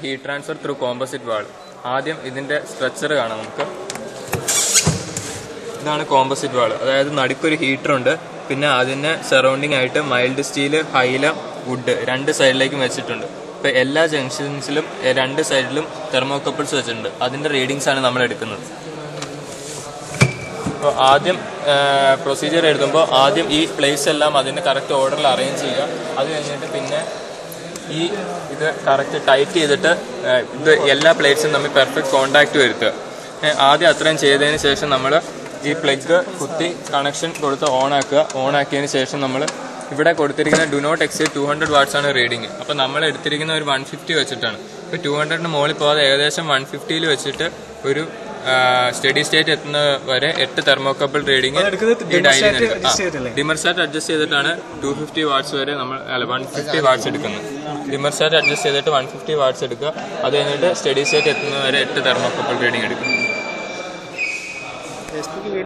Heat transfer through composite wall. ആദ്യം ഇതിന്റെ structure കാണാം നമുക്ക്. ഇതാണ് കോമ്പോസിറ്റ് വാൾ. അതായത് നടുക്കൊരു ഹീറ്റർ ഉണ്ട്. പിന്നെ അതിനെ സറൗണ്ടിങ് ആയിട്ട് മൈൽഡ് സ്റ്റീൽ, ഹൈലം, വുഡ് രണ്ട് സൈഡിലേക്കും വെച്ചിട്ടുണ്ട്. ഇപ്പോൾ എല്ലാ ജംഗ്ഷൻസിലും രണ്ട് സൈഡിലും തെർമോകപ്പിൾസ് വെച്ചിട്ടുണ്ട്. അതിന്റെ റീഡിങ്സ് ആണ് നമ്മൾ എടുക്കുന്നത്. അപ്പോൾ ആദ്യം പ്രൊസീജിയർ എഴുതുമ്പോൾ ആദ്യം ഈ പ്ലേസ് എല്ലാം അതിൻ്റെ കറക്റ്റ് ഓർഡറിൽ അറേഞ്ച് ചെയ്യുക. അത് കഴിഞ്ഞിട്ട് പിന്നെ ഇത് കറക്റ്റ് ടൈറ്റ് ചെയ്തിട്ട് ഇത് എല്ലാ പ്ലേറ്റ്സും തമ്മിൽ പെർഫെക്റ്റ് കോണ്ടാക്ട് വരുത്തുക. ആദ്യം അത്രയും ചെയ്തതിന് ശേഷം നമ്മൾ ഈ പ്ലഗ് കുത്തി കണക്ഷൻ കൊടുത്ത് ഓണാക്കിയതിന് ശേഷം നമ്മൾ ഇവിടെ കൊടുത്തിരിക്കുന്ന ഡു നോട്ട് എക്സീഡ് 200 വാട്ട്സ് ആണ് റീഡിങ്. അപ്പോൾ നമ്മൾ എടുത്തിരിക്കുന്ന ഒരു 150 വെച്ചിട്ടാണ്. ഇപ്പോൾ 200-ന് മുകളിൽ പോകാതെ ഏകദേശം 150-ൽ വെച്ചിട്ട് ഒരു സ്റ്റഡി സ്റ്റേറ്റ് എത്തുന്ന വരെ 8 തെർമോകപ്പിൾ റീഡിങ് ഈ ഡയലിൽ എടുക്കുക. ഡിമർസാറ്റ് അഡ്ജസ്റ്റ് ചെയ്തിട്ടാണ് 250 വാട്ട്സ് വരെ നമ്മൾ 150 വാട്ട്സ് എടുക്കുന്നത്. ഡിമർസാറ്റ് അഡ്ജസ്റ്റ് ചെയ്തിട്ട് 150 വാട്ട്സ് എടുക്കുക. അത് കഴിഞ്ഞിട്ട് സ്റ്റഡി സ്റ്റേറ്റ് എത്തുന്ന വരെ 8 തെർമോകപ്പിൾ റീഡിങ് എടുക്കുക.